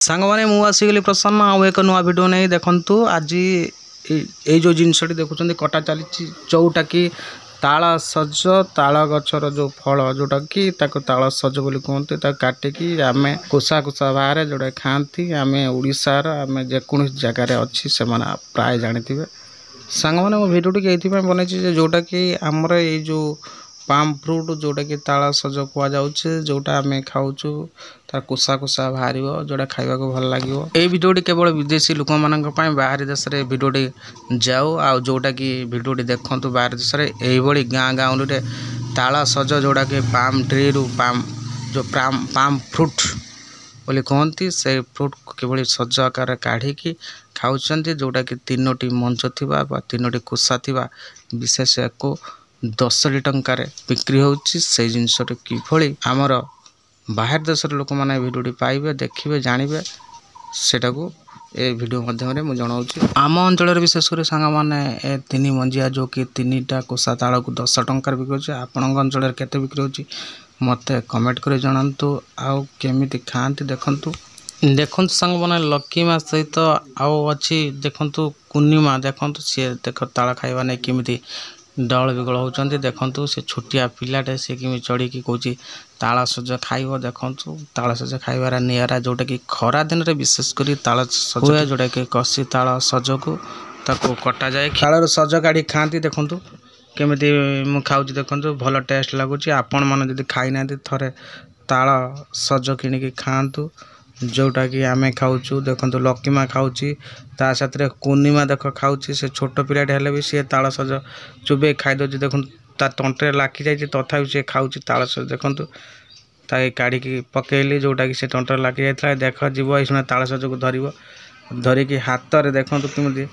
सांग मैंने मुझे आसीगली प्रसन्न आउ एक नुआ भिड नहीं देखु आज ये जो जिनसटी देखुं कटा चली चौटा कि ताल सज ताल गचर जो फल जोटा कि ताल सज बोली कहते काटिकी आम कोसा कोसा बाहर जोटा खाती आम ओडार आम जेको जगार अच्छी से प्राय जानी सांग मैंने मो भिडियो ये बनई जोटा कि आमर ये जो पाम फ्रुट जोटा कि ताल सज कहुचे जोटा आम खाऊ तार कोसा कोसा बाहर जोटा खावा भल लगे ये भिडियोटी केवल विदेशी लोक मान बाहर देश में भिडियोटी जाऊ आ जोटा कि भिडियोटी देखु बाहर देश में यही गाँ गाँव में ताल सज जोटा कि पाम ट्री रु पाम जो पाम फ्रुट बोली कहती से फ्रुट किभली सज आकार काढ़ी खाऊँ जोटा कि तीनोटी मंच थिबा तीनोटी कोसा थिबा विशेष को 10 टंकार बिक्री होची से जिनसटी किभली आमर बाहर देश लोक मैंने भिडियोटी पाइबे देखिए जानवे सेटा को ए भिडियो माध्यम जनाऊँ आम अंचल विशेषकर सांग मैंने तीन मंजिया जो कि 3टा कोसा ताल को 10 टंकार बिक्री होची आपण अंचल केते बिक्री होची मते कमेंट कर जनातु आउ केमिति खाती देखु सांग मैंने लकी माँ सहित आउ अच्छी देखु कुनिमा देखु सी देख ताल खाइबा नहीं केमिति डल बिगल होती देखु से छोटिया पिलाटे सी कि चढ़ी कौच ताल सज खाइब देखु ताल सज खाइबार निरा जोटा कि खरा दिन में विशेषकर ताल सज जोटा कि कषि ताल सज को कटा जाए ताल सज काढ़ी खाती देखु केमिति मु खाऊँ देखु भल टेस्ट लगुच आपण मैंने जब खाई ना थे ताल सज कि खातु जोटा कि आम खाऊँ देखो लकीमा खाऊँ ता साथ कुनिमा देख खाऊँ से छोट पिलाटे हेले भी सी ताल सज चुबे खाई दे देखो ता तंटे लाखी जाए तथा सी खाऊँ ताल सज देखु ताकि काढ़ी पकेली जोटा कि तंटे लाखी जाता देख जीव ये ताल सज को धरिकी हाथ में देखु कमी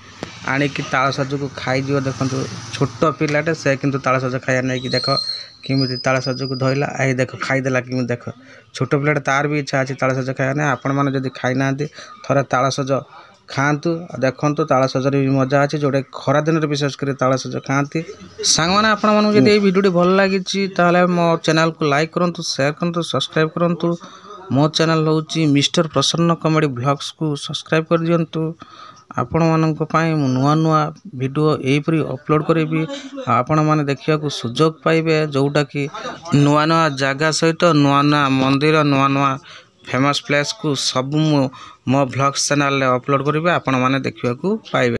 आणिकी ताल सज को खाईज देखु छोट पिलाटे से किंतु ताल सज खाया नहीं देख किमिति ताल सज को धरला आई देख खाईदेला कि देख छोट पिलाटे तार भी इच्छा अच्छी ताल सज खाया ना आपण मैंने जब खाई ना थे ताल सज खातु देखु ताल सजर भी मजा अच्छे जोटा खरा दिन में विशेषकर ताल सज खाती सांग मैंने आपण जब ये भिडियो भल लगी मो चैनल को लाइक करूँ शेयर करूँ सब्सक्राइब करूँ मो चैनल हूँ मिस्टर प्रसन्न कॉमेडी ब्लॉग्स को सब्सक्राइब कर दिंतु आपण मानी नुआ नुआ वीडियो यहीपरी अपलोड करी आपण मैंने देखा सुजोग पाइबे जोटा कि नुआ नुआ जगह सहित नुआ नुआ मंदिर नुआ नुआ फेमस प्लेस को सब मो ब्लॉग्स चैनल अपलोड करी आपण मैंने देखा पाइबे।